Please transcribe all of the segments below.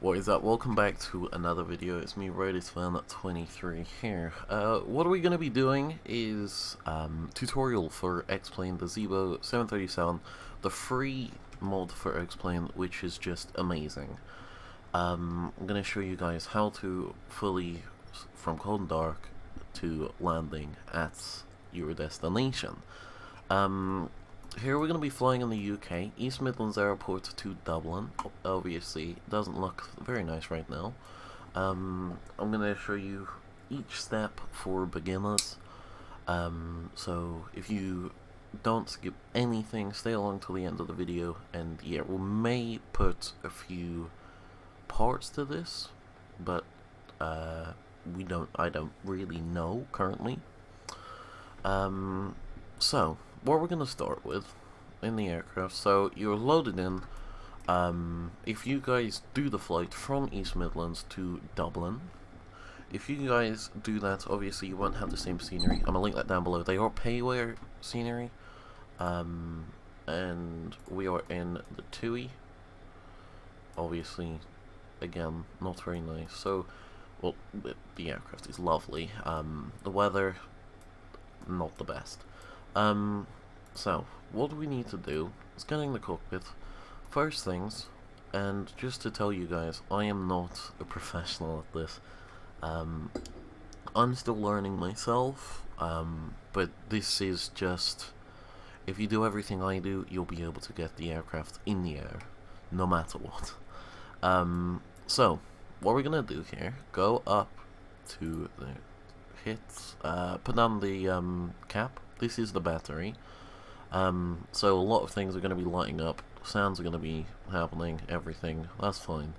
What is up? Welcome back to another video. It's me, Fan23 here. What are we going to be doing is tutorial for X-Plane, the Zibo 737, the free mod for X-Plane, which is just amazing. I'm going to show you guys how to fully, from cold and dark to landing at your destination. Here we're going to be flying in the UK, East Midlands Airport to Dublin. Obviously, it doesn't look very nice right now. I'm going to show you each step for beginners. So if you don't skip anything, stay along till the end of the video, and yeah, we may put a few parts to this, but I don't really know currently. So what we're going to start with in the aircraft, so you're loaded in. If you guys do the flight from East Midlands to Dublin, if you guys do that, obviously you won't have the same scenery. I'm going to link that down below. They are payware scenery, and we are in the TUI. Obviously, again, not very nice. So, well, the aircraft is lovely. The weather, not the best. So, what we need to do is get in the cockpit. First things, and just to tell you guys, I am not a professional at this. I'm still learning myself, but this is just, if you do everything I do, you'll be able to get the aircraft in the air, no matter what. So, what we're gonna do here, go up to the hits, put down the cap. This is the battery. So a lot of things are going to be lighting up, sounds are going to be happening, everything, that's fine.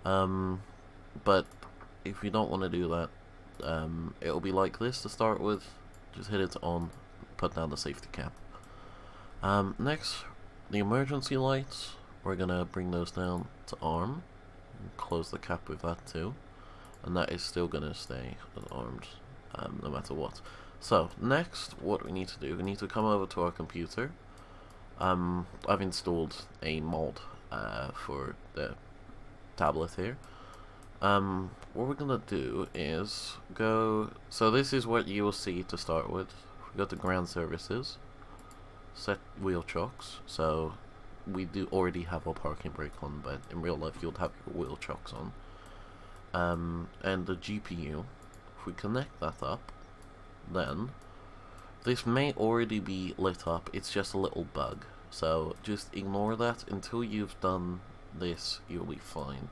But if you don't want to do that, it'll be like this to start with. Just hit it on, put down the safety cap. Next, the emergency lights, we're going to bring those down to arm, and close the cap with that too, and that is still going to stay armed, no matter what. So, next, what we need to do, we need to come over to our computer. I've installed a mod for the tablet here. What we're gonna do is go, so this is what you will see to start with. We go to ground services, set wheel chocks, so we do already have our parking brake on, but in real life you'll have your wheel chocks on. And the GPU, if we connect that up, then this may already be lit up, it's just a little bug, so just ignore that. Until you've done this, you'll be fine.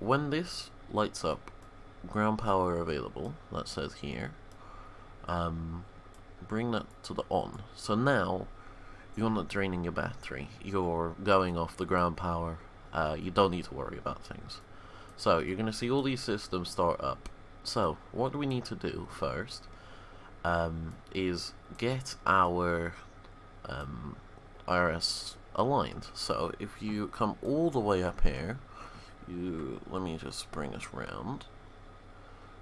When this lights up, ground power available, that says here, bring that to the on. So now you're not draining your battery, you're going off the ground power. You don't need to worry about things. So you're going to see all these systems start up. So what do we need to do first? Is get our IRS aligned. So if you come all the way up here, let me just bring us round.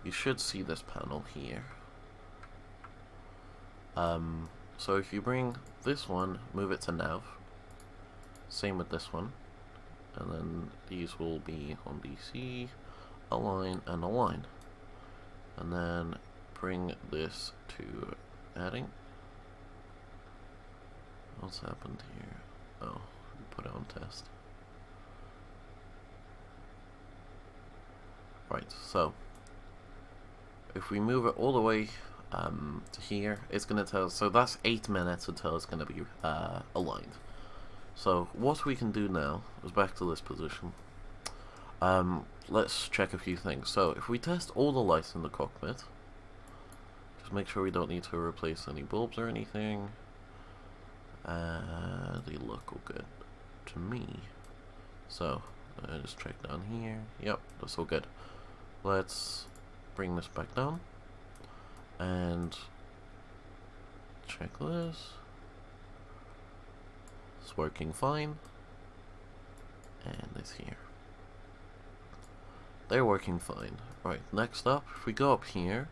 You should see this panel here. So if you bring this one, move it to nav. Same with this one, and then these will be on DC, align and align, and then bring this to adding. What's happened here? Oh, put it on test. Right, so if we move it all the way to here, it's going to tell us, so that's 8 minutes until it's going to be aligned. So what we can do now is back to this position. Let's check a few things. So if we test all the lights in the cockpit, make sure we don't need to replace any bulbs or anything. They look all good to me. So, just check down here. Yep, that's all good. Let's bring this back down. And check this. It's working fine. And this here. They're working fine. Right, next up, if we go up here,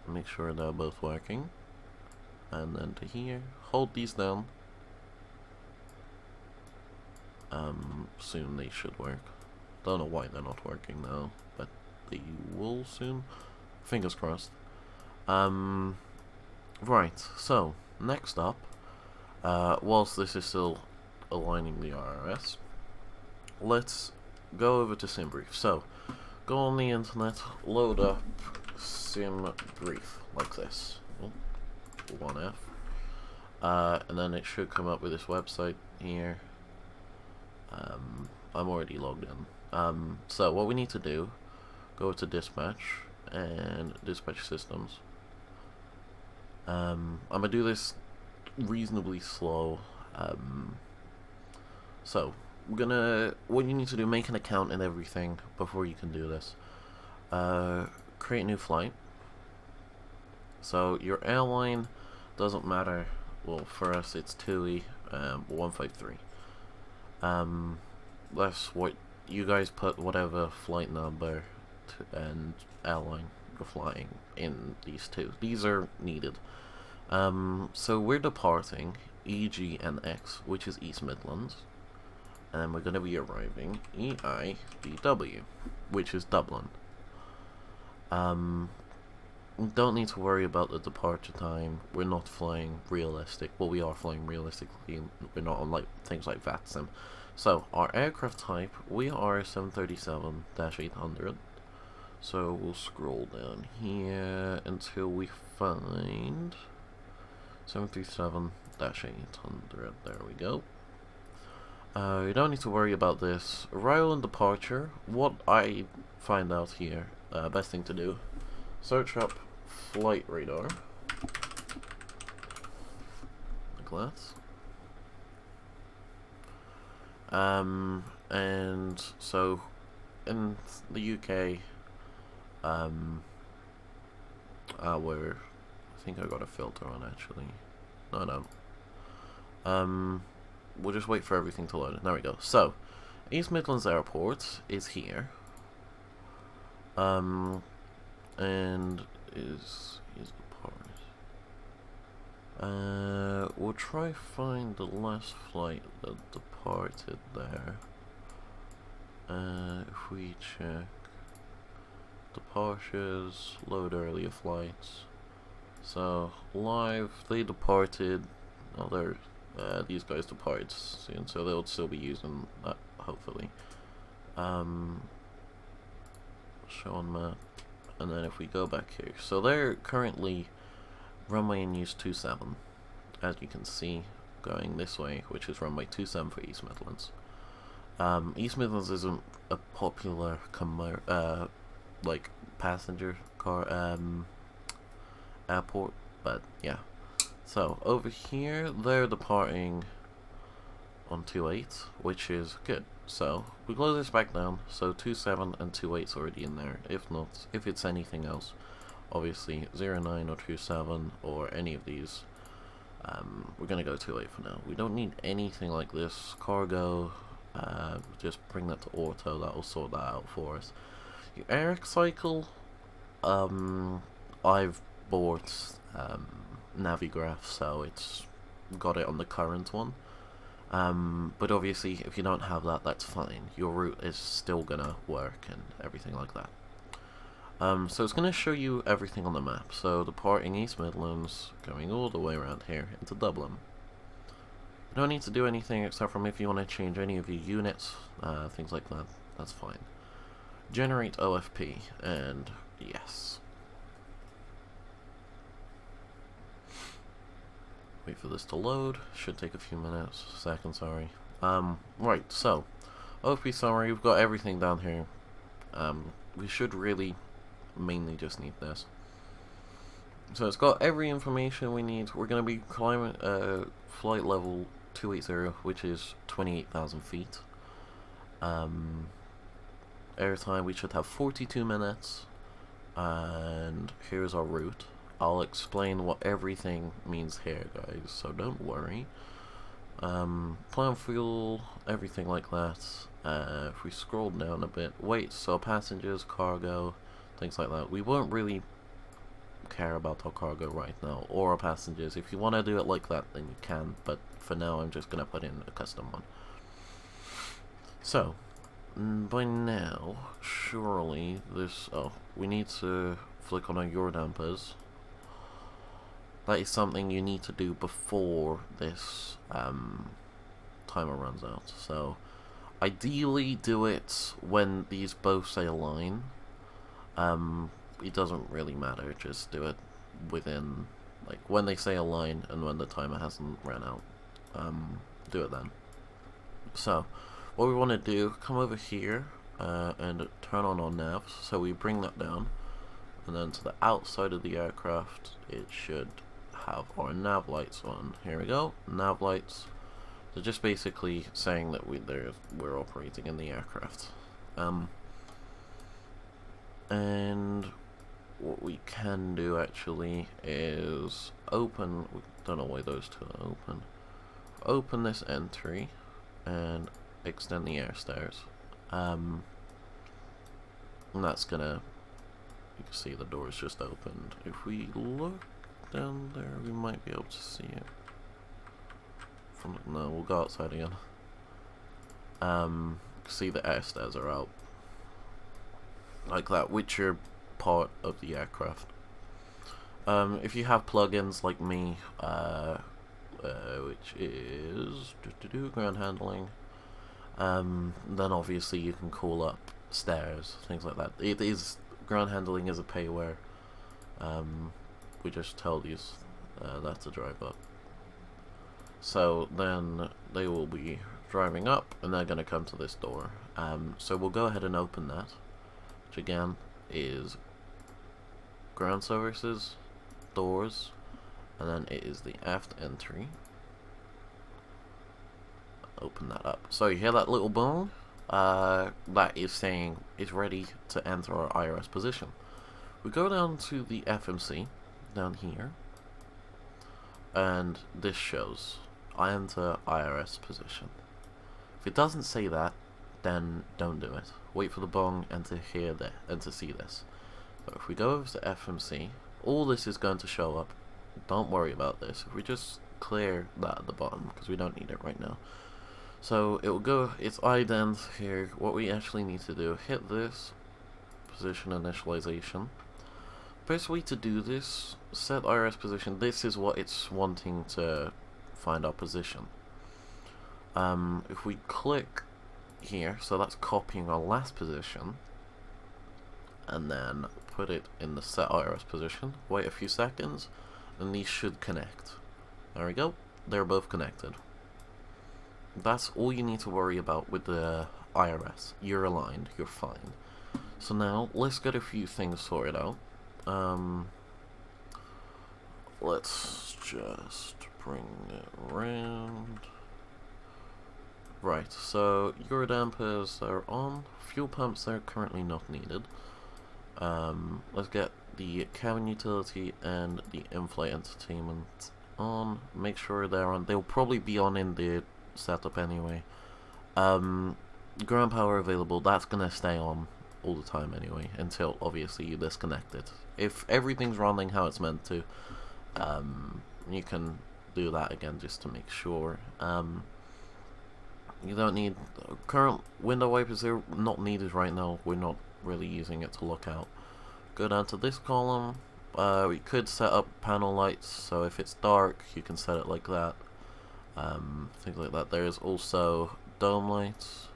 make sure they're both working, and then to here, hold these down, soon they should work. Don't know why they're not working now, but they will soon. Fingers crossed. Right, so, next up, whilst this is still aligning the RRS, let's go over to SimBrief. So, go on the internet, load up SimBrief, like this. Oh, 1F. And then it should come up with this website here. I'm already logged in. So what we need to do, go to dispatch and dispatch systems. I'm gonna do this reasonably slow. So what you need to do, make an account and everything before you can do this. Create a new flight. So your airline doesn't matter. Well, for us it's TUI 153. That's what you guys put, whatever flight number and airline you're flying in these two. These are needed. So we're departing EGNX, which is East Midlands, and we're going to be arriving EIBW, which is Dublin. Don't need to worry about the departure time. We're not flying realistic. Well, we are flying realistically. We're not on like things like VATSIM. So our aircraft type, we are 737-800. So we'll scroll down here until we find 737-800. There we go. You don't need to worry about this. Arrival and departure. What I find out here, best thing to do, search up flight radar, like that. And so in the UK, where I think I got a filter on actually. No, I don't. We'll just wait for everything to load. There we go. So, East Midlands Airport is here. And is the part. We'll try find the last flight that departed there. If we check departures, load earlier flights. So live, they departed. Oh, they're these guys departed soon, so they'll still be using that hopefully. Show on map, and then if we go back here, so they're currently runway in use 27, as you can see, going this way, which is runway 27 for East Midlands. East Midlands isn't a popular like passenger car airport, but yeah. So over here they're departing on 28, which is good. So we close this back down. So 27 and 28's already in there. If not, if it's anything else, obviously 09 or 27 or any of these, we're gonna go 28 for now. We don't need anything like this. Cargo, just bring that to auto. That will sort that out for us. Your air cycle, I've bought Navigraph, so it's got it on the current one. But obviously, if you don't have that, that's fine. Your route is still gonna work and everything like that. So it's gonna show you everything on the map. So departing East Midlands, going all the way around here into Dublin. You don't need to do anything except from if you want to change any of your units, things like that. That's fine. Generate OFP, and yes. Wait for this to load. Should take a few minutes, seconds, sorry. Right, so OFP summary, we've got everything down here. We should really mainly just need this. So it's got every information we need. We're going to be climbing flight level 280, which is 28,000 feet. Airtime, we should have 42 minutes. And here's our route. I'll explain what everything means here, guys, so don't worry. Plan fuel, everything like that. If we scroll down a bit, weight, so passengers, cargo, things like that. We won't really care about our cargo right now, or our passengers. If you want to do it like that, then you can, but for now I'm just going to put in a custom one. So, by now, surely this... Oh, we need to flick on our yaw dampers. That is something you need to do before this timer runs out. So, ideally do it when these both say align. It doesn't really matter, just do it within, like, when they say align and when the timer hasn't ran out. Do it then. So, what we want to do, come over here and turn on our navs. So we bring that down, and then to the outside of the aircraft, it should have our nav lights on. Here we go, nav lights. They're just basically saying that we're operating in the aircraft. And what we can do actually is open. We don't know why those two are open. Open this entry and extend the air stairs. And that's gonna. You can see the door's just opened. If we look down there, we might be able to see it. No, we'll go outside again. See the air stairs are out. Like that, which are part of the aircraft. If you have plugins like me, which is ground handling, then obviously you can call up stairs, things like that. It is ground handling is a payware. We just tell these that to drive up. So then they will be driving up, and they're going to come to this door. So we'll go ahead and open that, which again is ground services, doors, and then it is the aft entry. Open that up. So you hear that little bone? That is saying it's ready to enter our IRS position. We go down to the FMC down here, and this shows I enter IRS position. If it doesn't say that, then don't do it. Wait for the bong and to hear that and to see this. So if we go over to FMC, all this is going to show up. Don't worry about this. If we just clear that at the bottom, because we don't need it right now. So it will go, it's ident here. What we actually need to do, hit this, position initialization. Best way to do this, set IRS position. This is what it's wanting to find our position. If we click here, so that's copying our last position, and then put it in the set IRS position, wait a few seconds, and these should connect. There we go, they're both connected. That's all you need to worry about with the IRS. You're aligned, you're fine. So now, let's get a few things sorted out. Let's just bring it around. Right, so your dampers are on. Fuel pumps are currently not needed. Let's get the cabin utility and the in-flight entertainment on. Make sure they're on. They'll probably be on in the setup anyway. Ground power available, that's gonna stay on all the time anyway, until obviously you disconnect it. If everything's running how it's meant to, you can do that again just to make sure. You don't need current window wipers, they're not needed right now. We're not really using it to look out. Go down to this column. We could set up panel lights, so if it's dark you can set it like that. Things like that. There's also dome lights,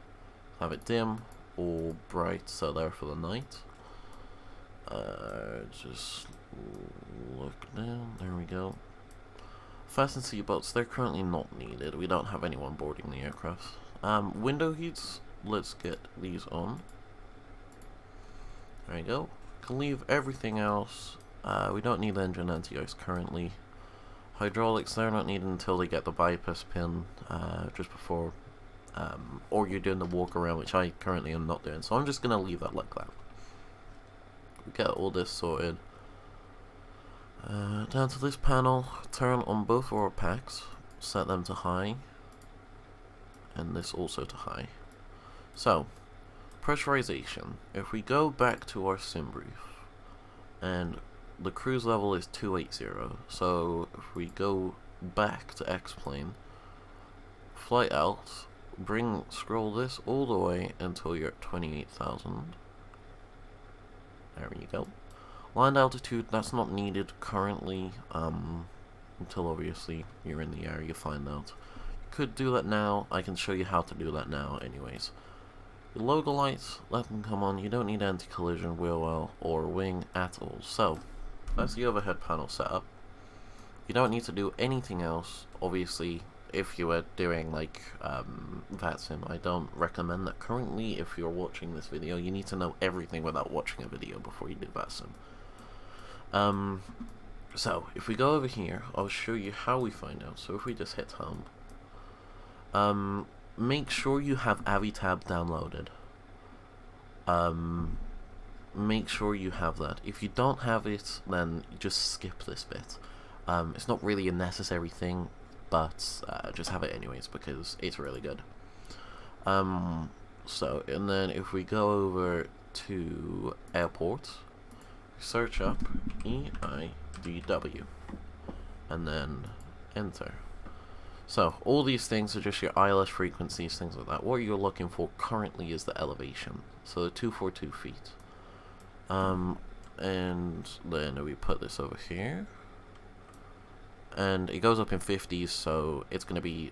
have it dim or bright, so they're for the night. Just look down, there we go. Fasten seatbelts, they're currently not needed. We don't have anyone boarding the aircraft. Window heats, let's get these on. There you go. Can leave everything else. We don't need engine anti-ice currently. Hydraulics, they're not needed until they get the bypass pin just before, or you're doing the walk around, which I currently am not doing. So I'm just going to leave that like that. We get all this sorted. Down to this panel, turn on both our packs, set them to high, and this also to high. So, pressurization. If we go back to our sim brief, and the cruise level is 280, so if we go back to X-plane, flight out, scroll this all the way until you're at 28,000. There you go. Land altitude, that's not needed currently, until obviously you're in the area, you find out. You could do that now, I can show you how to do that now anyways. Your logo lights, let them come on, you don't need anti-collision, wheel well, or wing at all. So, that's the overhead panel setup. You don't need to do anything else, obviously. If you were doing like VATSIM, I don't recommend that currently. If you're watching this video, you need to know everything without watching a video before you do VATSIM. So if we go over here, I'll show you how we find out. So if we just hit home, make sure you have AviTab downloaded. Make sure you have that. If you don't have it, then just skip this bit. It's not really a necessary thing, but just have it anyways because it's really good. So, and then if we go over to airport, search up EIDW, and then enter. So, all these things are just your ILS frequencies, things like that. What you're looking for currently is the elevation, so the 242 feet. And then we put this over here. And it goes up in 50s, so it's going to be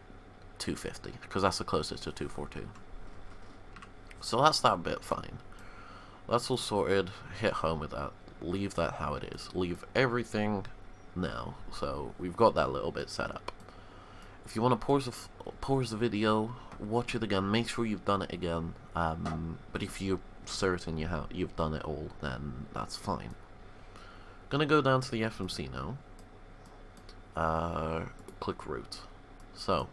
250, because that's the closest to 242. So that's that bit fine. That's all sorted, hit home with that, leave that how it is. Leave everything now, so we've got that little bit set up. If you want to pause the video, watch it again, make sure you've done it again, but if you're certain you've done it all, then that's fine. Gonna go down to the FMC now. Click route. So,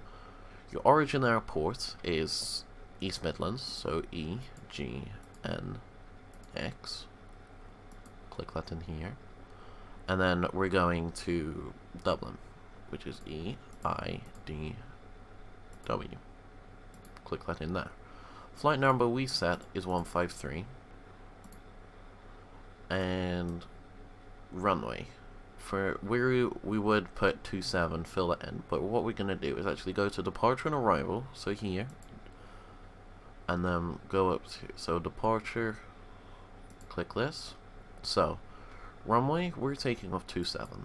your origin airport is East Midlands, so E, G, N, X. Click that in here. And then we're going to Dublin, which is E, I, D, W. Click that in there. Flight number we set is 153. And runway. For we would put 27, fill it in, but what we're gonna do is actually go to departure and arrival, so here, and then go up to departure, click this. So runway, we're taking off 27,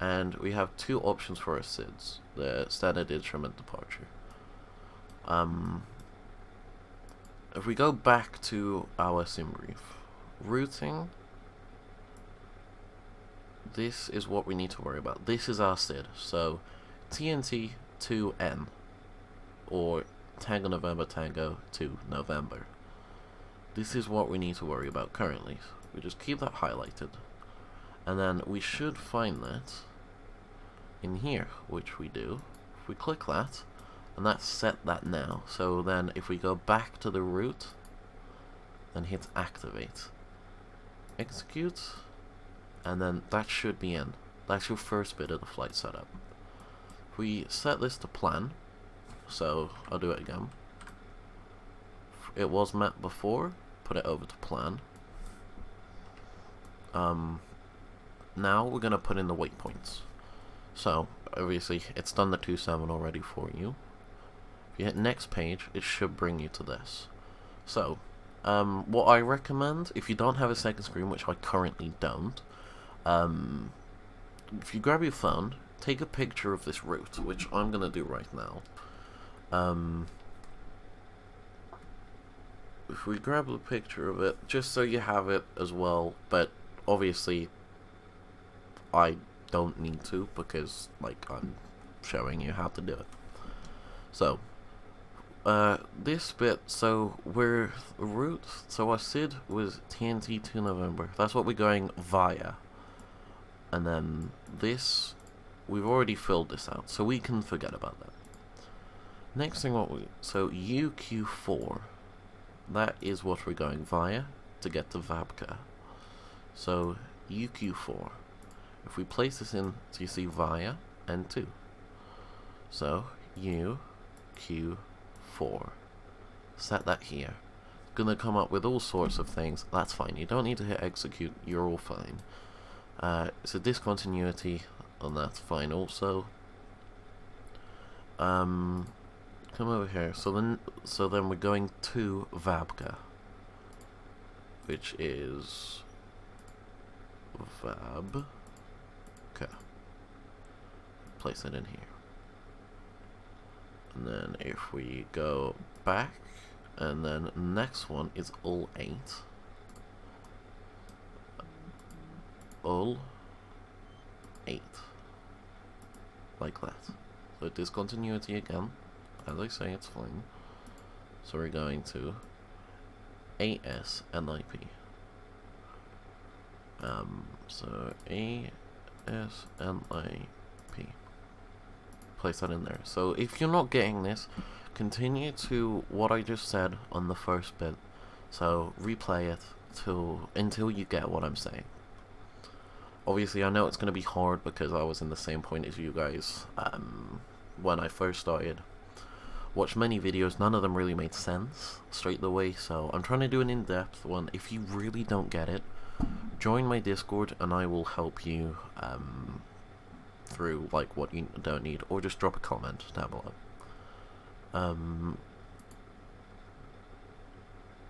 and we have two options for our SIDs, the standard instrument departure. If we go back to our sim brief, routing. This is what we need to worry about. This is our SID. So, TNT to N. Or Tango November Tango to November. This is what we need to worry about currently. We just keep that highlighted. And then we should find that in here, which we do. If we click that, and that's set that now. So then if we go back to the route, then hit activate. Execute. And then that should be in. That's your first bit of the flight setup. If we set this to plan, so I'll do it again. It was met before, put it over to plan. Now we're going to put in the waypoints. So, obviously, it's done the 27 already for you. If you hit next page, it should bring you to this. So, what I recommend, if you don't have a second screen, which I currently don't, if you grab your phone, take a picture of this route, which I'm going to do right now. If we grab a picture of it, just so you have it as well, but obviously I don't need to, because like I'm showing you how to do it. So, this bit, so we're route, so our SID was TNT to November, that's what we're going via. And then this, we've already filled this out, so we can forget about that. Next thing so UQ4, that is what we're going via to get to Vabka. So UQ4, if we place this in, so you see via and 2. So UQ4, set that here. Gonna come up with all sorts of things, that's fine, you don't need to hit execute, you're all fine. It's a discontinuity, and that's fine also. come over here. So then we're going to Vabka, which is Vab. Okay. Place it in here. And then if we go back, and then next one is all 8. All 8. Like that. So discontinuity again. As I say, it's fine. So we're going to AS and IP. So AS and IP. Place that in there. So if you're not getting this, continue to what I just said on the first bit. So replay it until you get what I'm saying. Obviously, I know it's going to be hard because I was in the same point as you guys when I first started. Watched many videos, none of them really made sense straight away, so I'm trying to do an in-depth one. If you really don't get it, join my Discord and I will help you through like what you don't need, or just drop a comment down below.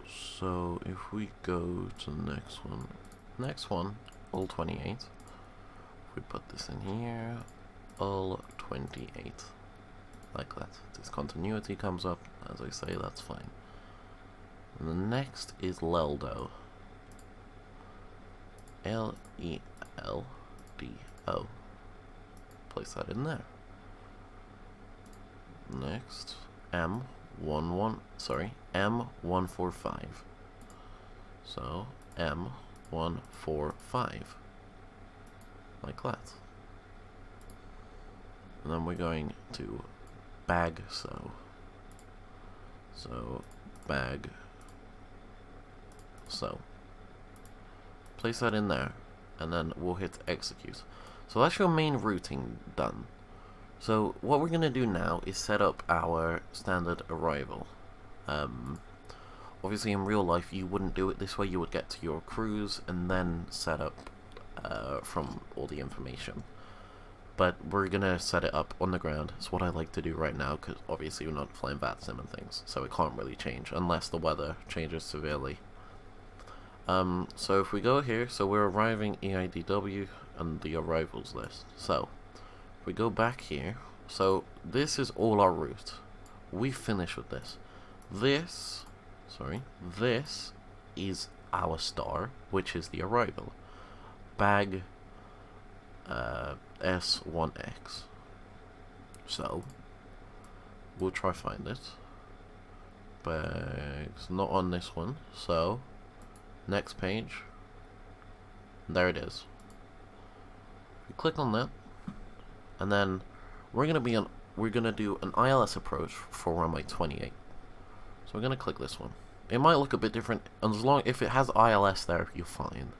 So if we go to the next one, all 28. If we put this in here, all 28. Like that. Discontinuity comes up, as I say, that's fine. And the next is Leldo. L-E-L-D-O. Place that in there. Next, M145. So, M145. Like that. And then we're going to bag so bag so place that in there, and then we'll hit execute. So that's your main routing done. So what we're gonna do now is set up our standard arrival. Obviously in real life you wouldn't do it this way. You would get to your cruise and then set up from all the information. But we're gonna set it up on the ground. It's what I like to do right now, because obviously we're not playing VATSIM and things, so it can't really change unless the weather changes severely. So if we go here, so we're arriving EIDW and the arrivals list. So if we go back here, so this is all our route. We finish with this. This is our star, which is the arrival. Bag S1X. So we'll try find it. Bags not on this one. So next page. There it is. We click on that, and then we're gonna do an ILS approach for runway 28. So we're gonna click this one. It might look a bit different, and if it has ILS there, you're fine.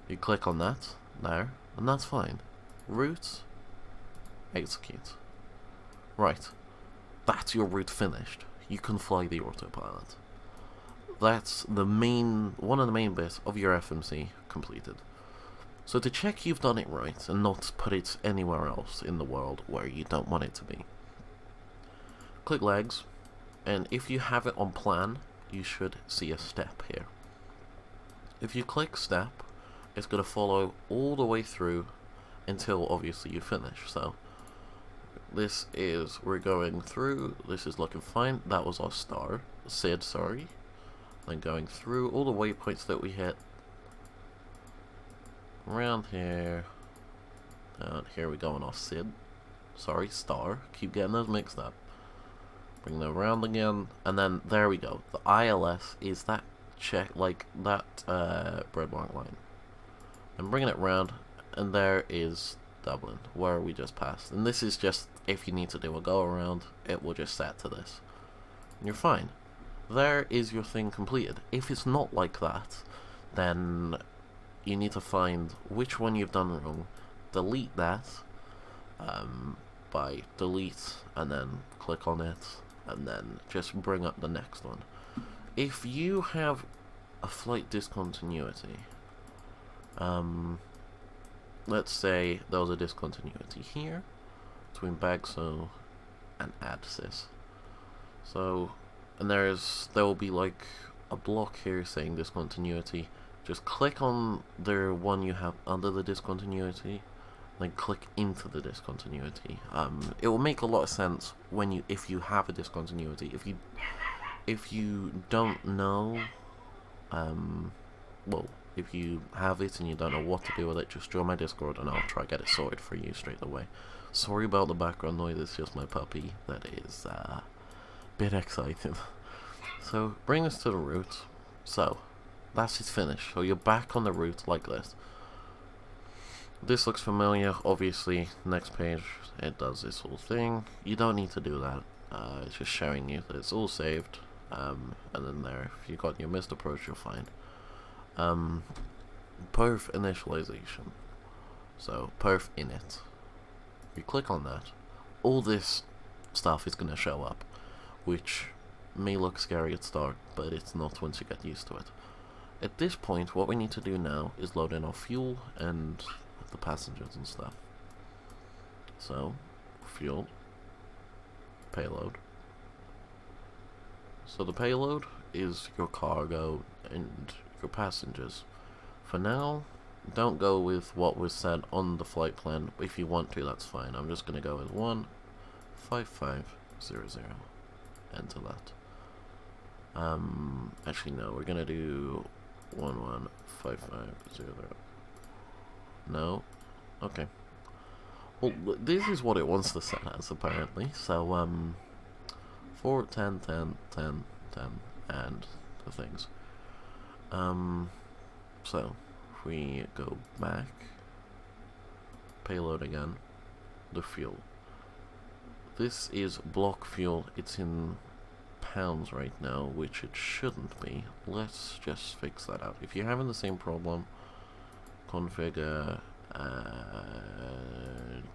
You click on that there, and that's fine. Route, execute. Right, that's your route finished. You can fly the autopilot. That's one of the main bits of your FMC completed. So to check you've done it right and not put it anywhere else in the world where you don't want it to be, click legs, and if you have it on plan, you should see a step here. If you click step, it's going to follow all the way through until obviously you finish. So we're going through, this is looking fine. That was our SID, sorry. Then going through all the waypoints that we hit. Around here. And here we go on our SID. Sorry, star. Keep getting those mixed up. Bring them around again. And then there we go. The ILS is that bread mark line. And bringing it round. And there is Dublin, where we just passed. And this is just, if you need to do a go around, it will just set to this. And you're fine. There is your thing completed. If it's not like that, then you need to find which one you've done wrong, delete that by delete, and then click on it, and then just bring up the next one. If you have a flight discontinuity, let's say there was a discontinuity here between BAGSO and ADSYS. So, and there will be like a block here saying discontinuity. Just click on the one you have under the discontinuity, then click into the discontinuity. It will make a lot of sense if you have a discontinuity. If you don't know, well, if you have it and you don't know what to do with it, just join my Discord and I'll try to get it sorted for you straight away. Sorry about the background noise, it's just my puppy that is a bit excited. So, bring this to the root. So, that's it finished. So you're back on the root like this. This looks familiar, obviously. Next page, it does this whole thing. You don't need to do that. It's just showing you that it's all saved. And then there, if you got your missed approach, you're fine. Perf initialization. So, perf init. You click on that. All this stuff is going to show up, which may look scary at start, but it's not once you get used to it. At this point, what we need to do now is load in our fuel and the passengers and stuff. So, fuel, payload. So the payload is your cargo and your passengers. For now, don't go with what was said on the flight plan. If you want to, that's fine. I'm just going to go with 15500. Enter that. Actually no, we're going to do 11550. No? Okay. Well, this is what it wants to set as, apparently. So, 4, 10, 10, 10, 10, and the things. So, if we go back, payload again, the fuel. This is block fuel, it's in pounds right now, which it shouldn't be. Let's just fix that out. If you're having the same problem, configure,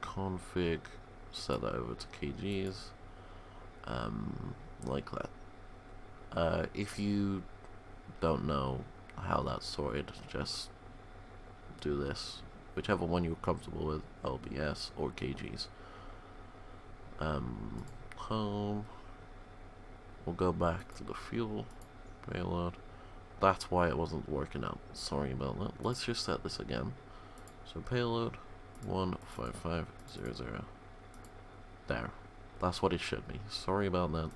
config, set that over to kgs, like that. If you don't know how that's sorted, just do this, whichever one you're comfortable with, LBS or kgs. Home. We'll go back to the fuel payload. That's why it wasn't working out. Sorry about that. Let's just set this again. So payload 15500. There. That's what it should be. Sorry about that.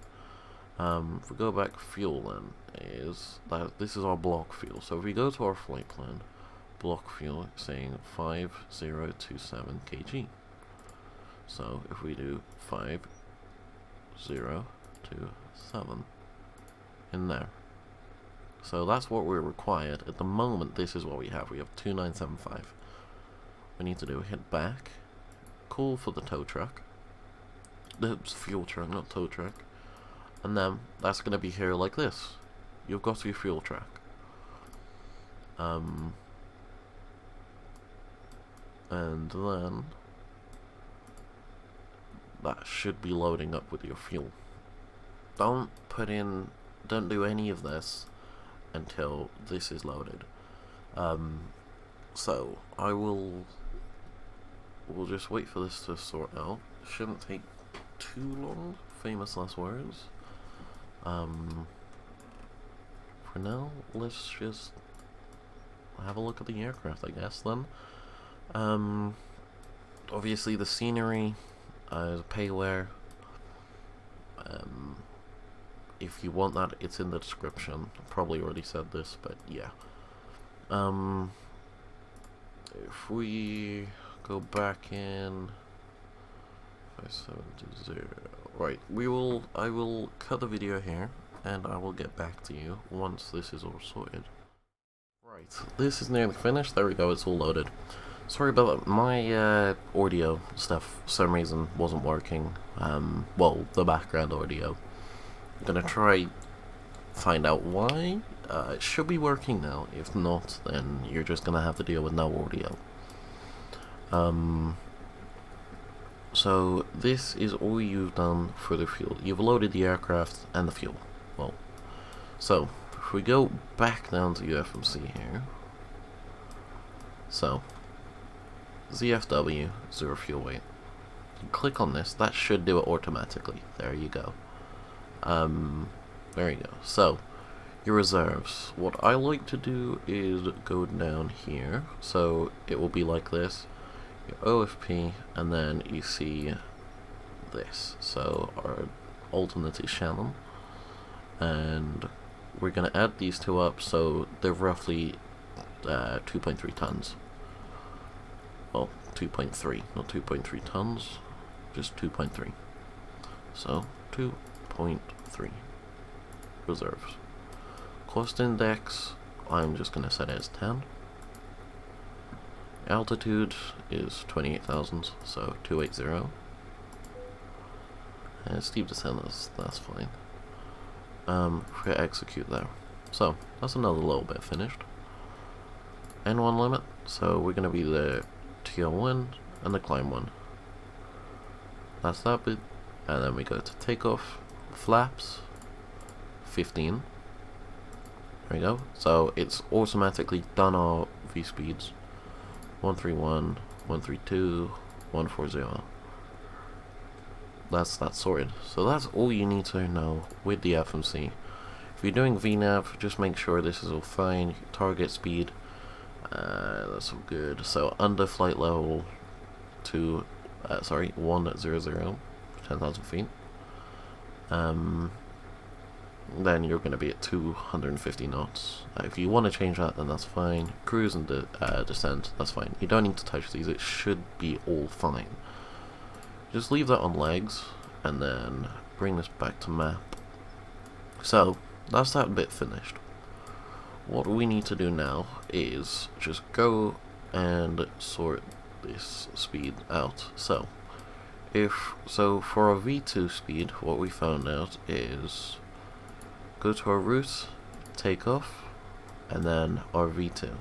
If we go back, fuel then this is our block fuel. So if we go to our flight plan, block fuel saying 5027 kg. So if we do 5027 in there. So that's what we're required. At the moment, this is what we have. We have 2975. We need to do hit back, call for the tow truck. The fuel truck, not tow truck. And then that's going to be here like this. You've got your fuel truck. And then that should be loading up with your fuel. Don't do any of this until this is loaded. So we'll just wait for this to sort out. Shouldn't take too long. Famous last words. For now, let's just have a look at the aircraft, I guess, then. Obviously the scenery is payware. If you want that, it's in the description. I probably already said this, but yeah. If we go back in 5720, right, I will cut the video here, and I will get back to you once this is all sorted. Right, this is nearly finished. There we go, it's all loaded. Sorry about that. My audio stuff for some reason wasn't working. Well, the background audio. I'm gonna try find out why. It should be working now. If not, then you're just gonna have to deal with no audio. So this is all you've done for the fuel. You've loaded the aircraft and the fuel. Well, so if we go back down to UFMC here. So ZFW 0 fuel weight. You click on this. That should do it automatically. There you go. There you go. So, your reserves. What I like to do is go down here. So, it will be like this. Your OFP, and then you see this. So, our alternate is Shannon. And we're going to add these two up, so they're roughly 2.3 tons. Well, 2.3, not 2.3 tons, just 2.3. So, 2.3 reserves. Cost index, I'm just going to set it as 10. Altitude is 28,000, so 280. And steep descent, that's fine. If we execute there. So, that's another little bit finished. N1 limit, so we're going to be the TL1 and the climb one. That's that bit. And then we go to takeoff, flaps, 15. There we go. So it's automatically done our V speeds. 131, 132, 140. That's that sorted. So that's all you need to know with the FMC. If you're doing VNAV, just make sure this is all fine. Target speed, that's all good. So under flight level 100, 10,000 feet. Then you're going to be at 250 knots. If you want to change that, then that's fine. Cruise and descent, that's fine. You don't need to touch these, it should be all fine. Just leave that on legs, and then bring this back to map. So, that's that bit finished. What we need to do now is just go and sort this speed out. So, for our V2 speed, what we found out is go to our route, take off, and then our V2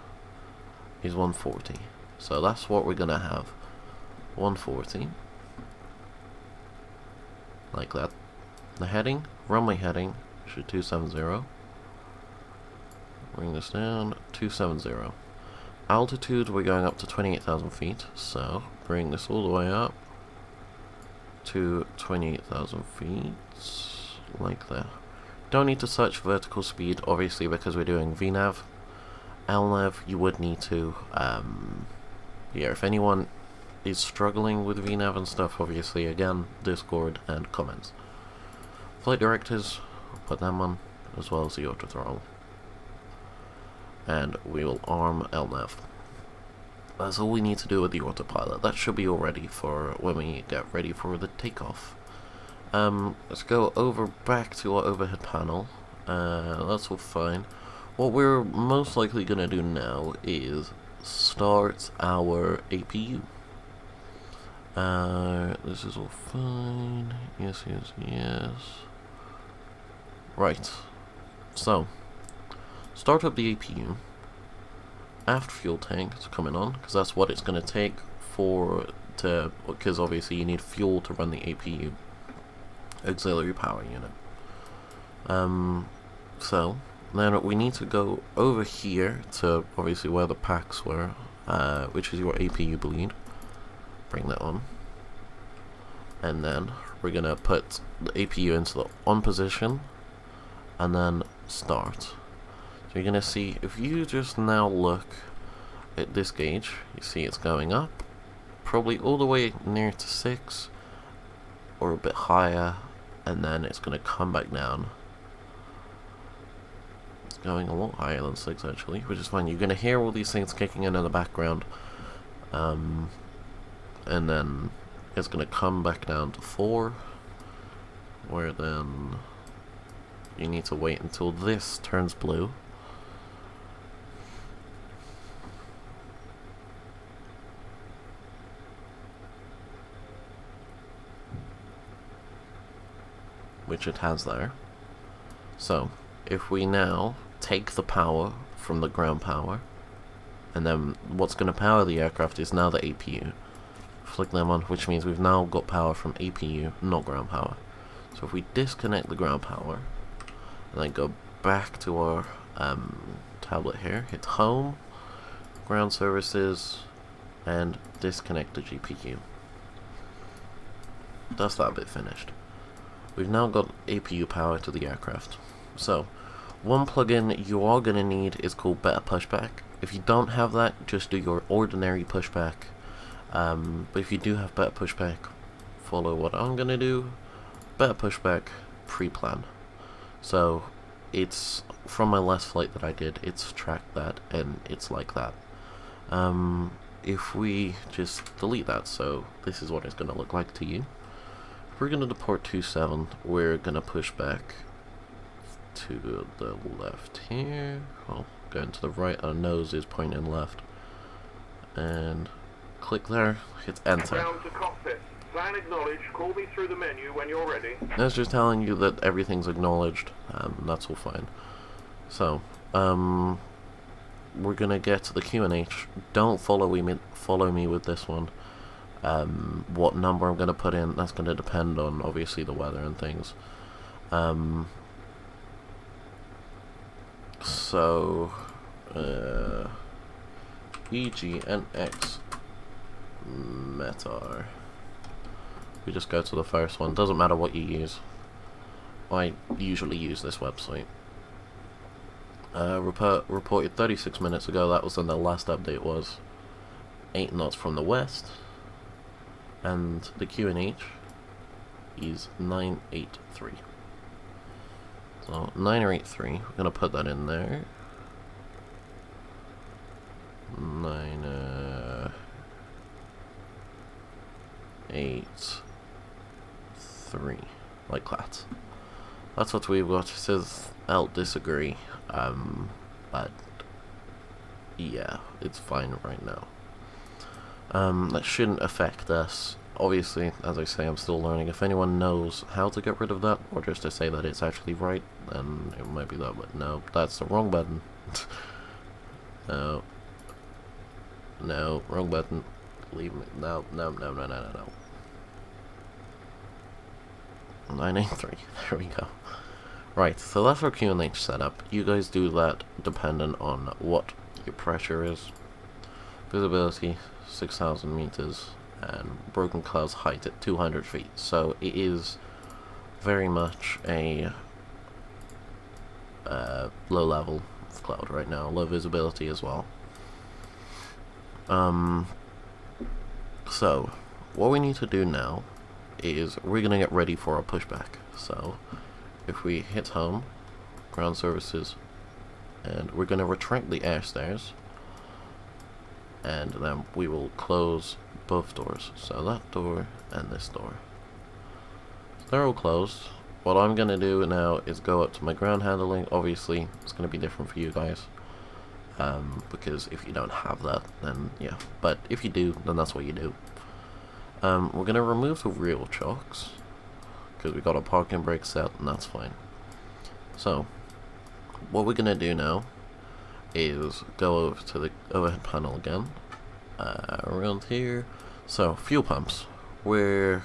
is 140. So that's what we're gonna have. 140. Like that. The heading, runway heading, should 270. Bring this down, 270. Altitude, we're going up to 28,000 feet, so bring this all the way up to 28,000 feet, like that. Don't need to search vertical speed, obviously, because we're doing VNAV. LNAV, you would need to, yeah, if anyone is struggling with VNAV and stuff, obviously, again, Discord and comments. Flight directors, we'll put them on, as well as the auto throttle. And we will arm LNAV. That's all we need to do with the autopilot. That should be all ready for when we get ready for the takeoff. Let's go over back to our overhead panel. That's all fine. What we're most likely going to do now is start our APU. This is all fine. Yes, yes, yes. Right. So, start up the APU. Aft fuel tank is coming on, because that's what it's going to take because obviously you need fuel to run the APU. Auxiliary power unit. So, then we need to go over here to obviously where the packs were, which is your APU bleed. Bring that on. And then we're going to put the APU into the on position, and then start. So you're going to see, if you just now look at this gauge, you see it's going up, probably all the way near to 6, or a bit higher, and then it's going to come back down. It's going a lot higher than 6 actually, which is fine. You're going to hear all these things kicking in the background, and then it's going to come back down to 4, where then you need to wait until this turns blue. Which it has there. So, if we now take the power from the ground power, and then what's going to power the aircraft is now the APU. Flick them on, which means we've now got power from APU, not ground power. So if we disconnect the ground power, and then go back to our tablet here, hit home, ground services, and disconnect the GPU. That's that bit finished. we've now got APU power to the aircraft. So, one plugin you are going to need is called Better Pushback. If you don't have that, just do your ordinary pushback. But if you do have Better Pushback, follow what I'm going to do. Better Pushback pre-plan. So, it's from my last flight that I did, it's tracked that, and it's like that. If we just delete that, so this is what it's going to look like to you. If we're going to deport 27, we're going to push back to the left here. Well, going to the right, our nose is pointing left. And click there, hit enter. Ground to cockpit. Plan acknowledged. Call me through the menu when you're ready. That's just telling you that everything's acknowledged. That's all fine. So, we're gonna get to the QNH. Don't follow me with this one. What number I'm gonna put in, that's gonna depend on obviously the weather and things. So, EGNX Metar. We just go to the first one. Doesn't matter what you use. I usually use this website. Reported 36 minutes ago. That was when the last update was. 8 knots from the west. And the QNH is 983. So 983. We're gonna put that in there. 983, like that. That's what we've got. It says I'll disagree, but yeah, it's fine right now. That shouldn't affect us. Obviously, as I say, I'm still learning. If anyone knows how to get rid of that, or just to say that it's actually right, then it might be that. But no, that's the wrong button. No, wrong button. Leave me. No. 983. There we go. Right, so that's our QNH setup. You guys do that dependent on what your pressure is. Visibility 6,000 meters and broken clouds height at 200 feet. So it is very much a low level of cloud right now, low visibility as well. So what we need to do now is we're gonna get ready for our pushback. So if we hit home, ground services, and we're gonna retract the air stairs, and then we will close both doors. So that door and this door. So they're all closed. What I'm gonna do now is go up to my ground handling. Obviously, it's gonna be different for you guys. Because if you don't have that, then yeah. But if you do, then that's what you do. We're gonna remove the real chocks because we got a parking brake set, and that's fine. So, what we're gonna do now is go over to the overhead panel again, around here. So, fuel pumps. We're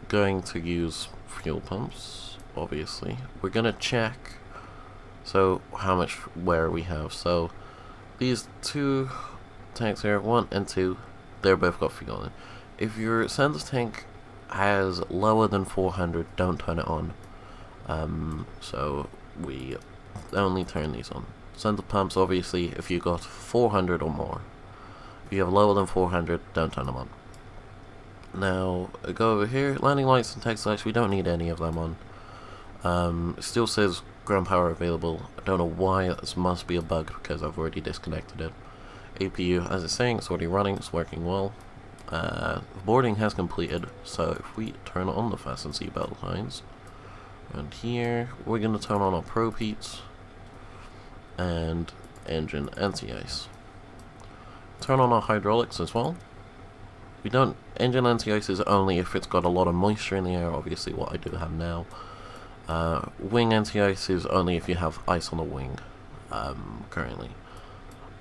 going to use fuel pumps, obviously. We're gonna check. So, how much wear we have. So, these two tanks here, 1 and 2, they're both got fuel in. If your sensor tank has lower than 400, don't turn it on. So, we only turn these on. Sensor pumps, obviously, if you got 400 or more. If you have lower than 400, don't turn them on. Now, go over here, landing lights and text lights, we don't need any of them on. It still says ground power available. I don't know why, this must be a bug because I've already disconnected it. APU, as it's saying, it's already running, it's working well. Boarding has completed, so if we turn on the fasten seatbelt signs, and here, we're going to turn on our probe heats, and engine anti-ice. Turn on our hydraulics as well. We don't, engine anti-ice is only if it's got a lot of moisture in the air, obviously what I do have now. Wing anti-ice is only if you have ice on the wing, currently.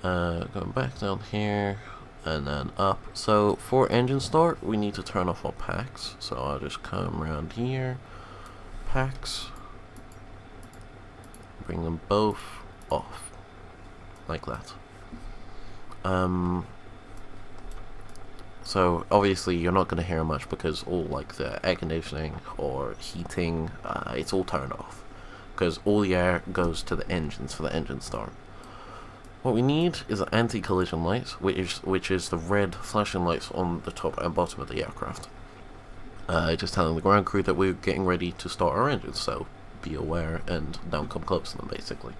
Going back down here, and then up. So, for engine start, we need to turn off our packs. So, I'll just come around here, packs, bring them both off, like that. So obviously you're not going to hear much because all like the air conditioning or heating, it's all turned off because all the air goes to the engines for the engine start. What we need is an anti-collision light, which is the red flashing lights on the top and bottom of the aircraft. Just telling the ground crew that we're getting ready to start our engines, so be aware and don't come close to them, basically.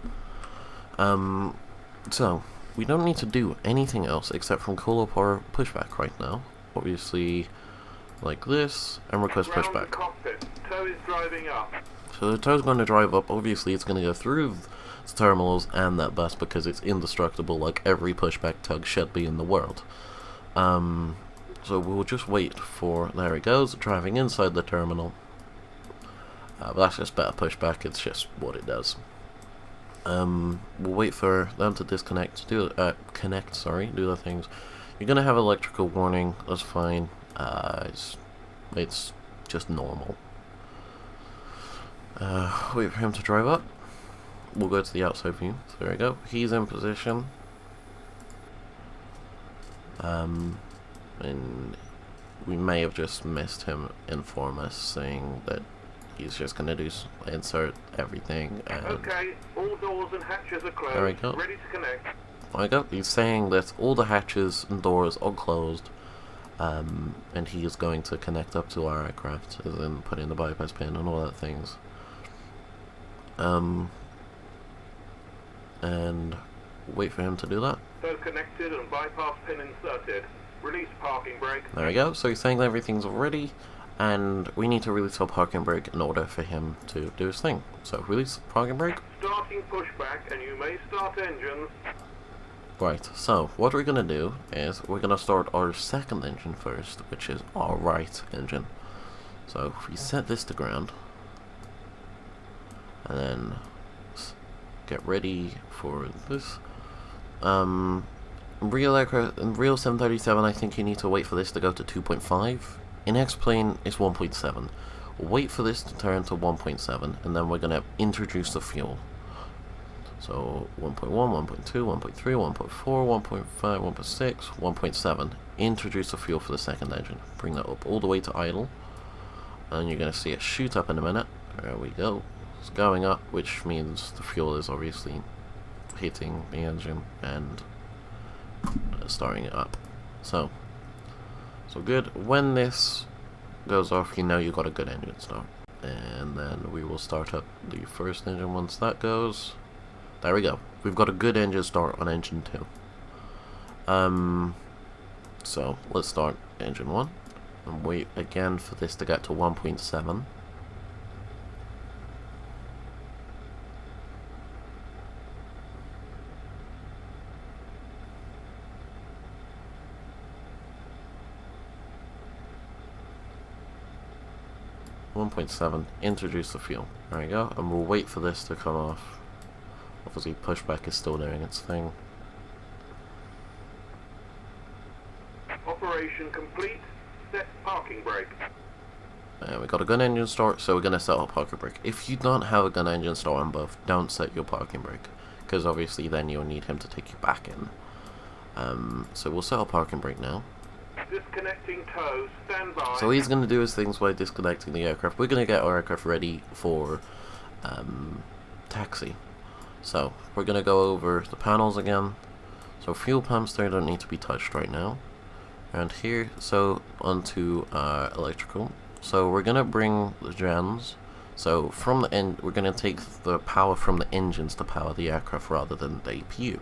So we don't need to do anything else except from call up our pushback right now. Obviously, like this, and request pushback. Tow is driving up. So the tow's going to drive up. Obviously, it's going to go through the terminals and that bus because it's indestructible, like every pushback tug should be in the world. So we'll just wait for. There it goes, driving inside the terminal. But that's just better pushback. It's just what it does. We'll wait for them to disconnect, do their things. You're gonna have electrical warning, that's fine. It's just normal. Wait for him to drive up. We'll go to the outside view. So there we go. He's in position. And we may have just missed him inform us saying that he's just gonna do insert everything and okay, all doors and hatches are closed. There we go. Ready to connect. There we go. He's saying that all the hatches and doors are closed, and he is going to connect up to our aircraft, as in put in the bypass pin and all that things. And wait for him to do that. So connected and bypass pin inserted. Release parking brake. There we go. So he's saying that everything's all ready. And we need to release our parking brake in order for him to do his thing. So release parking brake. Starting pushback, and you may start engines. Right, so what we're going to do is we're going to start our second engine first, which is our right engine. So if we set this to ground, and then get ready for this. Real aircraft, in real 737, I think you need to wait for this to go to 2.5. In X-plane, it's 1.7. We'll wait for this to turn to 1.7, and then we're going to introduce the fuel. So 1.1, 1.2, 1.3, 1.4, 1.5, 1.6, 1.7. Introduce the fuel for the second engine. Bring that up all the way to idle. And you're going to see it shoot up in a minute. There we go. It's going up, which means the fuel is obviously hitting the engine and starting it up. So good. When this goes off, you know you got a good engine start. And then we will start up the first engine once that goes. There we go. We've got a good engine start on engine 2. So let's start engine 1 and wait again for this to get to 1.7. Introduce the fuel. There we go, and we'll wait for this to come off. Obviously pushback is still doing its thing. Operation complete. Set parking brake. And we got a gun engine start, so we're going to set up parking brake. If you don't have a gun engine start on both, don't set your parking brake, because obviously then you'll need him to take you back in. So we'll set up parking brake now. Disconnecting tow, stand by. So he's going to do his things by disconnecting the aircraft. We're going to get our aircraft ready for taxi. So we're going to go over the panels again. So fuel pumps there don't need to be touched right now. And here, so onto electrical. So we're going to bring the gens. So from the end, we're going to take the power from the engines to power the aircraft rather than the APU.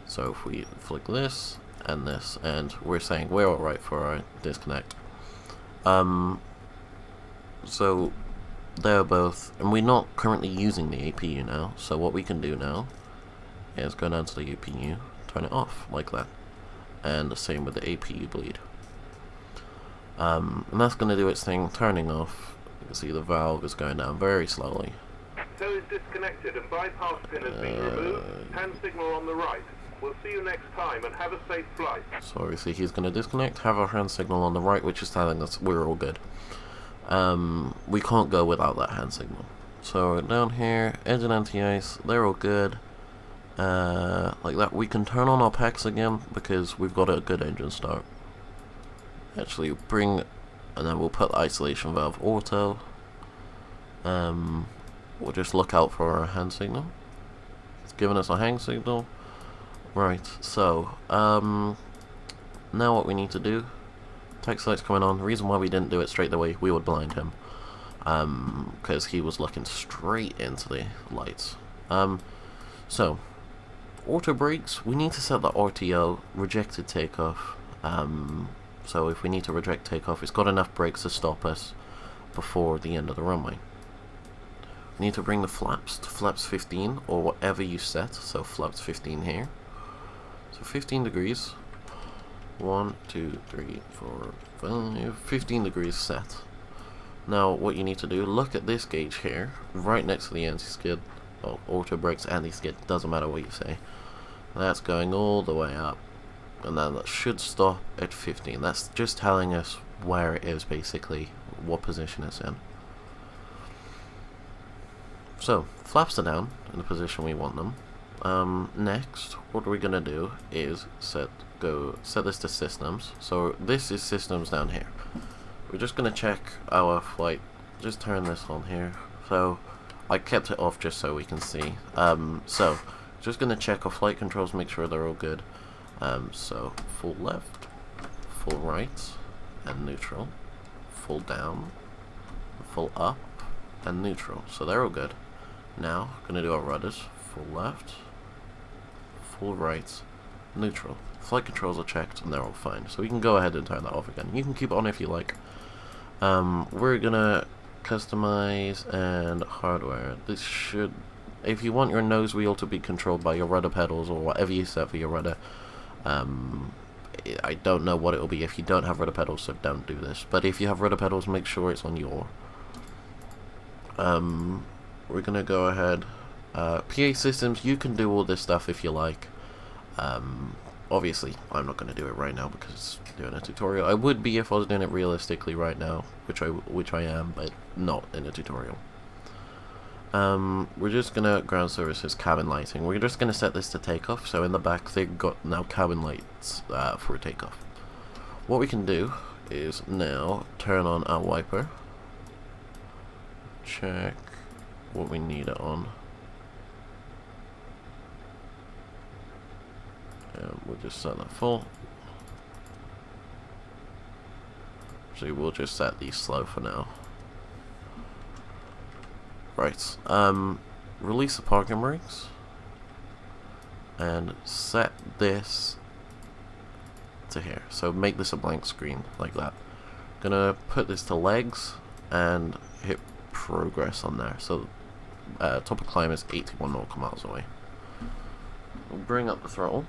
So if we flick this and this, and we're saying we're alright for our disconnect. So they're both, and we're not currently using the APU now, so what we can do now is go down to the APU, turn it off like that, and the same with the APU bleed. And that's going to do its thing, turning off. You can see the valve is going down very slowly. Tow is disconnected and bypass pin has been removed. Hand signal on the right. We'll see you next time and have a safe flight. So obviously he's going to disconnect, have our hand signal on the right, which is telling us we're all good. We can't go without that hand signal. So down here, engine anti-ice, they're all good. Like that. We can turn on our packs again because we've got a good engine start. actually bring, and then we'll put isolation valve auto. We'll just look out for our hand signal. It's giving us a hand signal. Right, so, now what we need to do, text light's coming on. The reason why we didn't do it straight away, we would blind him. Because he was looking straight into the lights. So, auto brakes, we need to set the RTO, rejected takeoff. So if we need to reject takeoff, it's got enough brakes to stop us before the end of the runway. We need to bring the flaps to flaps 15, or whatever you set, so flaps 15 here. So 15 degrees. 1, 2, 3, 4, 5, 15 degrees set. Now what you need to do, look at this gauge here, right next to the anti-skid, or auto brakes, anti-skid, doesn't matter what you say. That's going all the way up, and then that should stop at 15. That's just telling us where it is, basically, what position it's in. So, flaps are down in the position we want them. Next, what we're gonna do is set this to systems. So this is systems down here. We're just gonna check our flight. Just turn this on here. So I kept it off just so we can see. So just gonna check our flight controls, make sure they're all good. So full left, full right, and neutral. Full down, full up, and neutral. So they're all good. Now gonna do our rudders. Full left, full right, neutral. Flight controls are checked and they're all fine. So we can go ahead and turn that off again. You can keep it on if you like. We're gonna customize and hardware. This should, if you want your nose wheel to be controlled by your rudder pedals or whatever you set for your rudder, I don't know what it will be if you don't have rudder pedals, so don't do this. But if you have rudder pedals, make sure it's on your. We're gonna go ahead. PA systems, you can do all this stuff if you like. Obviously, I'm not going to do it right now because I'm doing a tutorial. I would be if I was doing it realistically right now, which I am, but not in a tutorial. We're just going to ground services, cabin lighting. We're just going to set this to takeoff, so in the back they've got now cabin lights for takeoff. What we can do is now turn on our wiper. Check what we need it on. We'll just set that full. So we'll just set these slow for now. Right. Release the parking brakes. And set this to here. So make this a blank screen like that. Gonna put this to legs and hit progress on there. So top of climb is 81 nautical miles away. We'll bring up the throttle.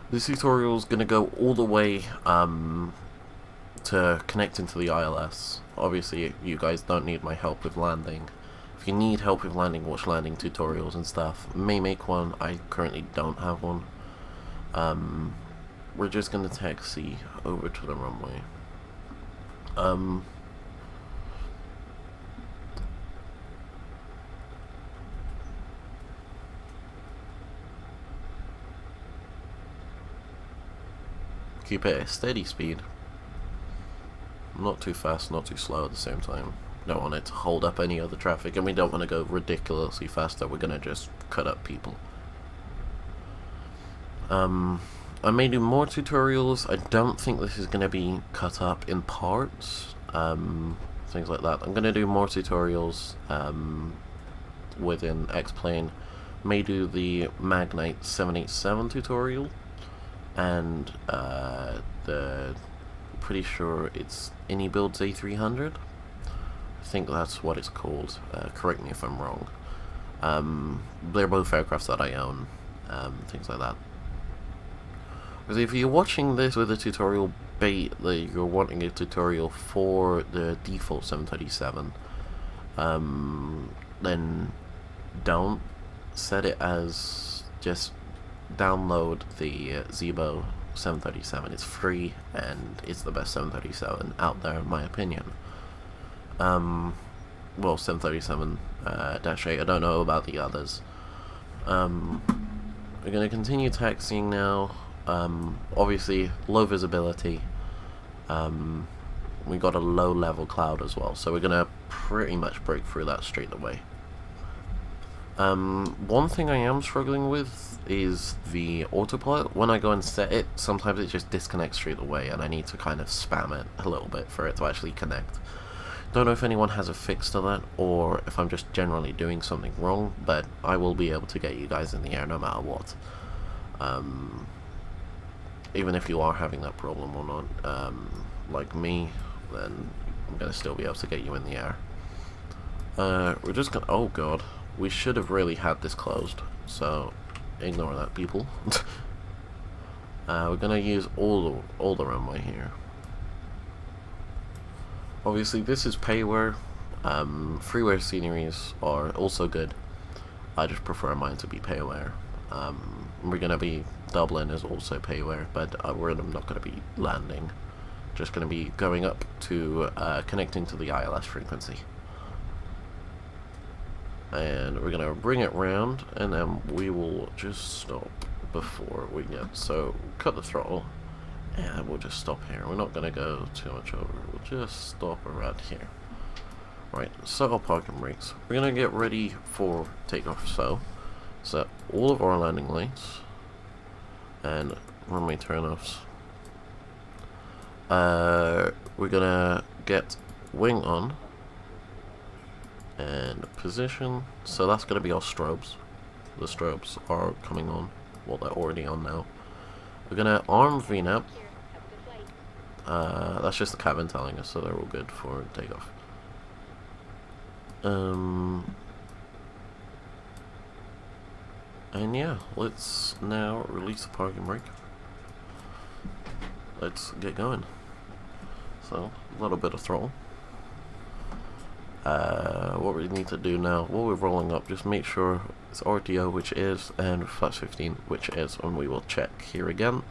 This tutorial is going to go all the way to connecting to the ILS. Obviously, you guys don't need my help with landing. If you need help with landing, watch landing tutorials and stuff. May make one. I currently don't have one. We're just going to taxi over to the runway. Keep it at a steady speed. Not too fast, not too slow at the same time. Don't want it to hold up any other traffic, and we don't want to go ridiculously fast that we're going to just cut up people. I may do more tutorials. I don't think this is going to be cut up in parts. Things like that. I'm going to do more tutorials within X-Plane. May do the Magnite 787 tutorial. And pretty sure it's AnyBuilds A300. I think that's what it's called. Correct me if I'm wrong. They're both aircrafts that I own. Things like that. Because if you're watching this with a tutorial bait, you're wanting a tutorial for the default 737, then don't set it as just download the Zibo 737. It's free and it's the best 737 out there in my opinion. Well, 737-8, I don't know about the others, We're going to continue taxiing now. Obviously, low visibility. We got a low level cloud as well, so we're going to pretty much break through that straight away. One thing I am struggling with is the autopilot. When I go and set it, sometimes it just disconnects straight away, and I need to kind of spam it a little bit for it to actually connect. Don't know if anyone has a fix to that, or if I'm just generally doing something wrong, but I will be able to get you guys in the air no matter what. Even if you are having that problem or not, like me, then I'm going to still be able to get you in the air. We're just going to... oh god. We should have really had this closed, so ignore that, people. We're going to use all the runway here. Obviously, this is payware. Freeware sceneries are also good. I just prefer mine to be payware. We're going to be... Dublin is also payware, but I'm not going to be landing. Just going to be going up to connecting to the ILS frequency. And we're going to bring it round, and then we will just stop before we get... so, cut the throttle, and we'll just stop here. We're not going to go too much over. We'll just stop around here. Right, set our parking brakes. We're going to get ready for takeoff, so set all of our landing lights and runway turnoffs. We're going to get wing on and position, so that's going to be our strobes. The strobes are coming on, well, they're already on now. We're going to arm VNAP. That's just the cabin telling us, so they're all good for takeoff. And yeah, let's now release the parking brake. Let's get going. So, a little bit of throttle. What we need to do now, while we're rolling up, just make sure it's RTO, which is, and flaps 15, which is, and we will check here again,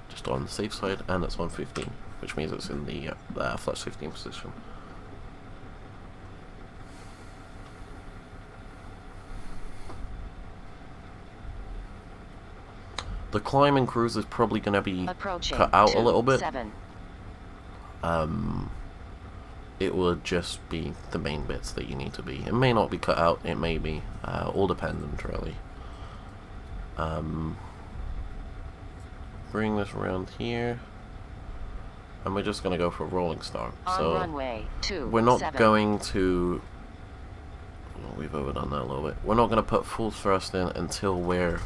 just on the safe side, and it's on 15, which means it's in the flaps 15 position. The climb and cruise is probably going to be cut out a little bit. It would just be the main bits that you need to be. It may not be cut out, it may be. All dependent, really. Bring this around here. And we're just going to go for a rolling start. So runway 27. We're not going to... well, we've overdone that a little bit. We're not going to put full thrust in until we're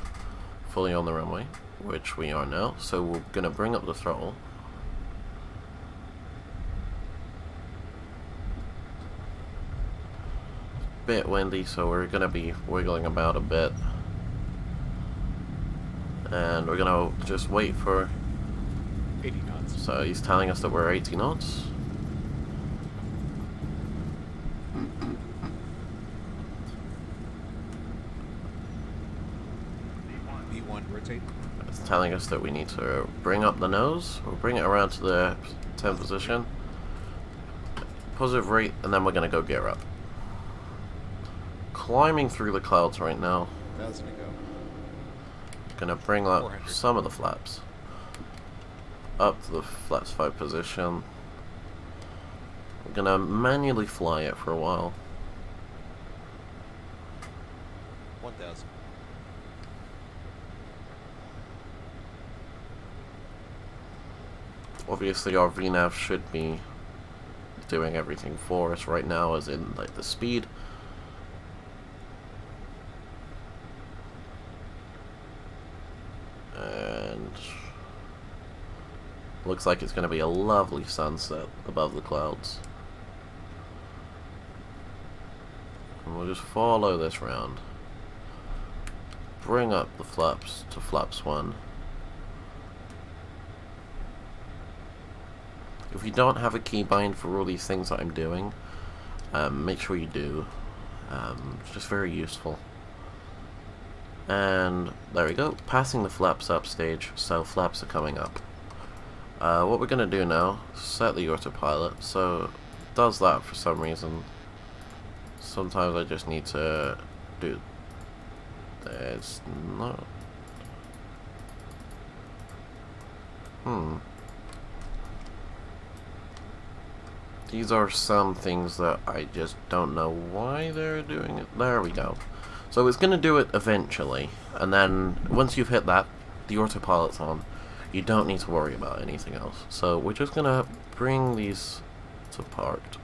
fully on the runway, which we are now. So we're going to bring up the throttle. Bit windy, so we're going to be wiggling about a bit. And we're going to just wait for 80 knots. So he's telling us that we're 80 knots. V1 rotate. It's telling us that we need to bring up the nose. We'll bring it around to the 10 position. Positive rate, and then we're going to go gear up. Climbing through the clouds right now. 1,000 to go. Gonna bring up 400. some of the flaps up to the flaps 5 position. We're gonna manually fly it for a while. 1,000. Obviously our VNAV should be doing everything for us right now, as in like the speed. And looks like it's going to be a lovely sunset above the clouds. And we'll just follow this round. Bring up the flaps to flaps 1. If you don't have a keybind for all these things that I'm doing, make sure you do. It's just very useful. And there we go, passing the flaps up stage, so flaps are coming up. What we're going to do now, set the autopilot, so it does that for some reason. Sometimes I just need to do There's not. These are some things that I just don't know why they're doing it. There we go. So it's going to do it eventually, and then once you've hit that, the autopilot's on. You don't need to worry about anything else. So we're just going to bring these to parked.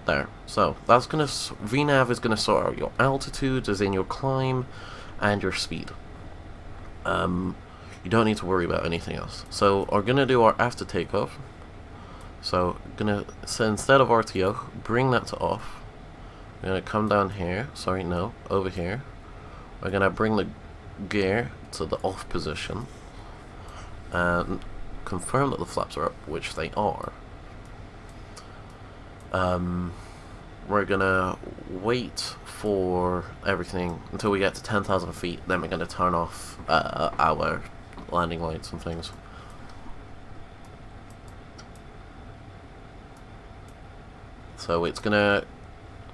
There. So that's going to, VNav is going to sort out your altitude, as in your climb, and your speed. You don't need to worry about anything else. So we're going to do our after takeoff. So instead of RTO, bring that to off. We're gonna come down here. Sorry, no, over here. We're gonna bring the gear to the off position and confirm that the flaps are up, which they are. We're gonna wait for everything until we get to 10,000 feet. Then we're gonna turn off our landing lights and things. So it's gonna,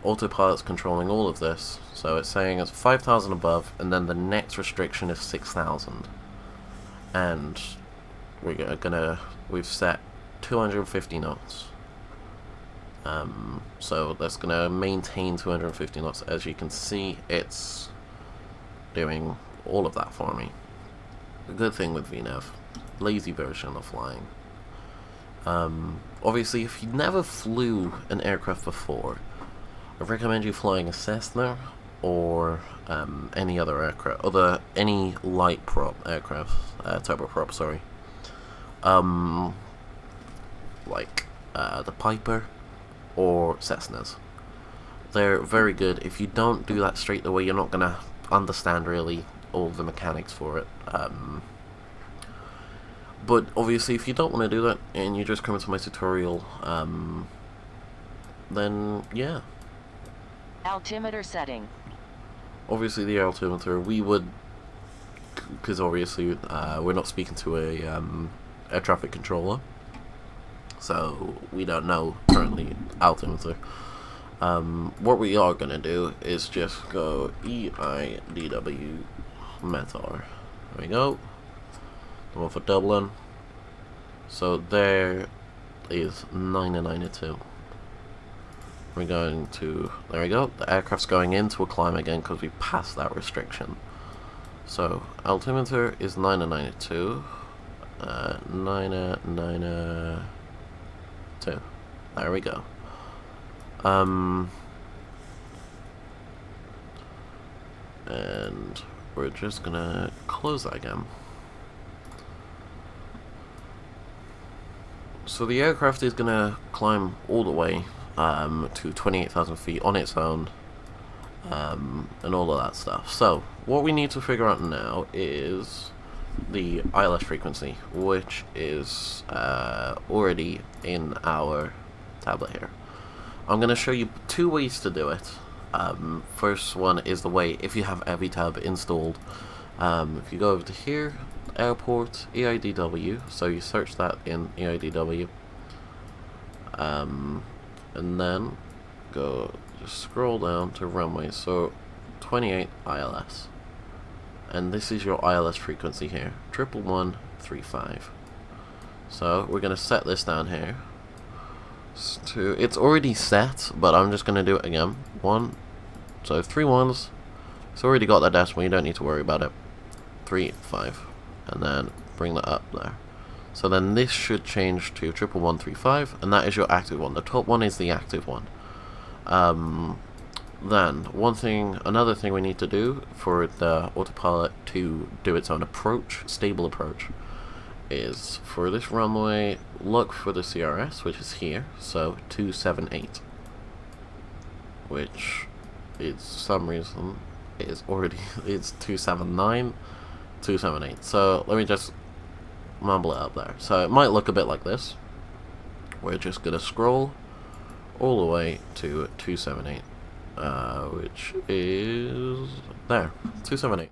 autopilot's controlling all of this. So it's saying it's 5,000 above, and then the next restriction is 6,000. And we've set 250 knots. So that's gonna maintain 250 knots. As you can see, it's doing all of that for me. The good thing with VNav, lazy version of flying. Obviously, if you never flew an aircraft before, I recommend you flying a Cessna or any other aircraft, any light prop aircraft, turboprop, sorry. Like the Piper or Cessnas. They're very good. If you don't do that straight away, you're not gonna understand really all the mechanics for it. But obviously, if you don't want to do that and you just come into my tutorial, then yeah. Altimeter setting. Obviously, the altimeter, we would, because obviously we're not speaking to a air traffic controller, so we don't know currently altimeter. What we are gonna do is just go EIDW METAR. There we go. The one for Dublin. So there is 992. We're going to, there we go, the aircraft's going into a climb again because we passed that restriction. So altimeter is 992. 992. There we go. And we're just gonna close that again. So the aircraft is going to climb all the way to 28,000 feet on its own, and all of that stuff. So what we need to figure out now is the ILS frequency, which is already in our tablet here. I'm going to show you two ways to do it. First one is the way if you have EviTab installed. If you go over to here, airport, EIDW, so you search that in EIDW, and then just scroll down to runway, so 28 ILS, and this is your ILS frequency here, 11135. So we're going to set this down here to, it's already set, but I'm just going to do it again, so 3 ones, it's already got that decimal, you don't need to worry about it, 3 5. And then bring that up there. So then this should change to 11135, and that is your active one. The top one is the active one. Then another thing we need to do for the autopilot to do its own approach, stable approach, is for this runway, look for the CRS, which is here, so 278, which is some reason is already it's 279. 278. So let me just mumble it up there. So it might look a bit like this. We're just gonna scroll all the way to 278, which is there, 278.